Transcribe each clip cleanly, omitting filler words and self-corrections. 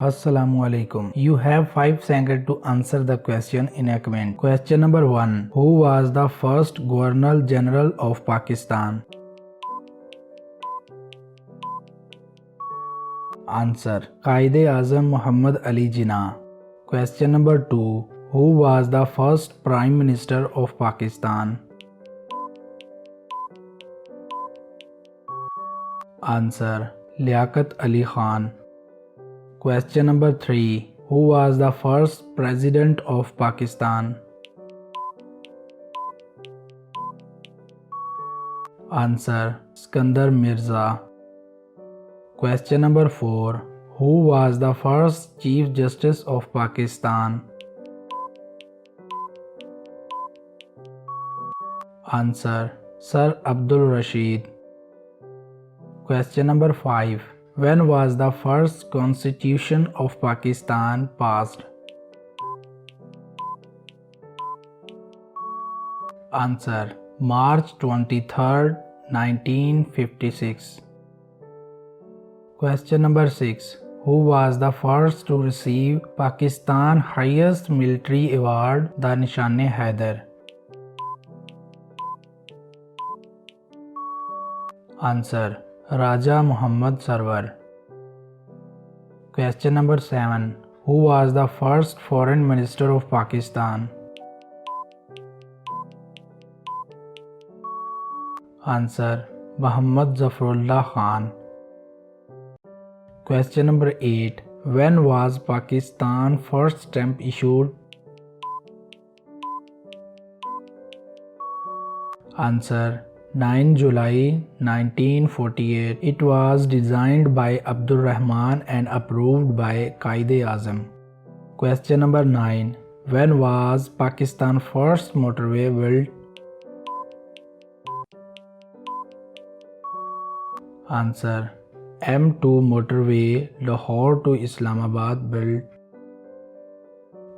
Assalamu alaikum. You have 5 seconds to answer the question in a comment. Question number 1. Who was the first Governor General of Pakistan? Answer. Qaid-e-Azam Muhammad Ali Jinnah. Question number 2. Who was the first Prime Minister of Pakistan? Answer. Liaquat Ali Khan. Question number 3. Who was the first President of Pakistan? Answer. Skandar Mirza. Question number 4. Who was the first Chief Justice of Pakistan? Answer. Sir Abdul Rashid. Question number 5. When was the first Constitution of Pakistan passed? Answer. March 23rd, 1956. Question number 6. Who was the first to receive Pakistan's highest military award, the Nishan-e-Haidar? Answer. Raja Muhammad Sarwar. Question number 7. Who was the first Foreign Minister of Pakistan? Answer. Muhammad Zafarullah Khan. Question number 8. When was Pakistan first stamp issued? Answer. 9 July 1948. It was designed by Abdul Rahman and approved by Qaid-e-Azam. Question number 9. When was Pakistan first motorway built? Answer. M2 motorway Lahore to Islamabad built.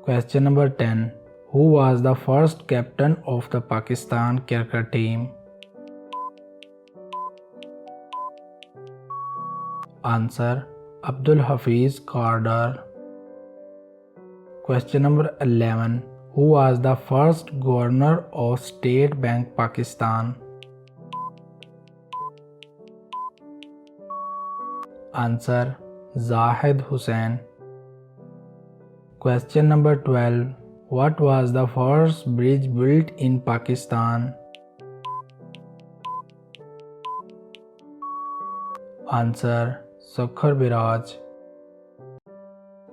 Question number 10. Who was the first captain of the Pakistan cricket team? Answer. Abdul Hafiz Carter. Question number 11. Who was the first governor of State Bank Pakistan? Answer. Zahid Hussain. Question number 12. What was the first bridge built in Pakistan? Answer. Sukhar Biraj.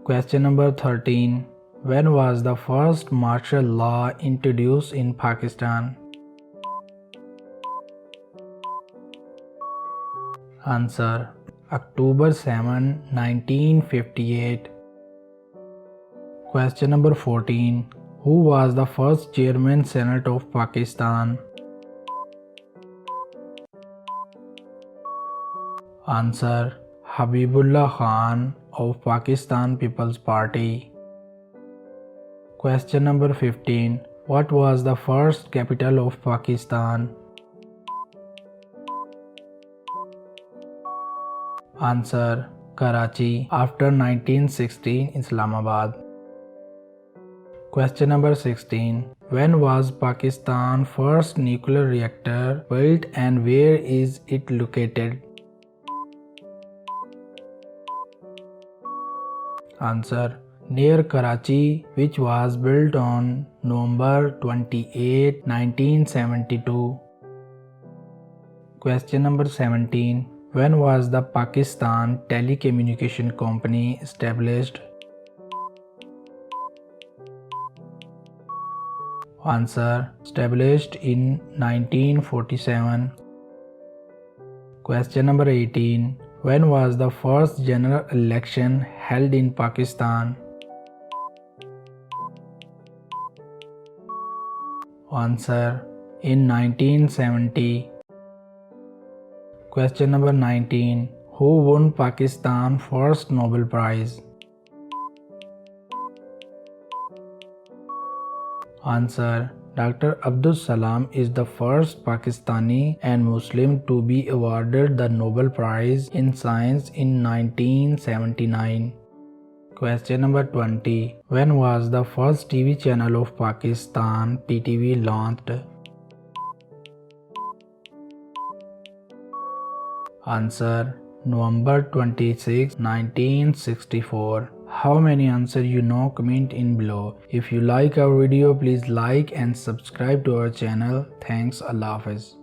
Question number 13. When was the first martial law introduced in Pakistan? Answer. October 7, 1958. Question number 14. Who was the first Chairman Senate of Pakistan? Answer. Habibullah Khan of Pakistan People's Party. Question number 15. What was the first capital of Pakistan? Answer. Karachi. After 1916, Islamabad. Question number 16. When was Pakistan's first nuclear reactor built and where is it located? Answer. Near Karachi, which was built on November 28, 1972. Question number 17. When was the Pakistan Telecommunication Company established? Answer. Established in 1947. Question number 18. When was the first general election held in Pakistan? Answer. In 1970. Question number 19. Who won Pakistan's first Nobel Prize? Answer. Dr. Abdul Salam is the first Pakistani and Muslim to be awarded the Nobel Prize in Science in 1979. Question number 20. When was the first TV channel of Pakistan PTV launched? Answer: November 26, 1964. How many answers you know? Comment in below. If you like our video, please like and subscribe to our channel. Thanks. Allah Hafiz.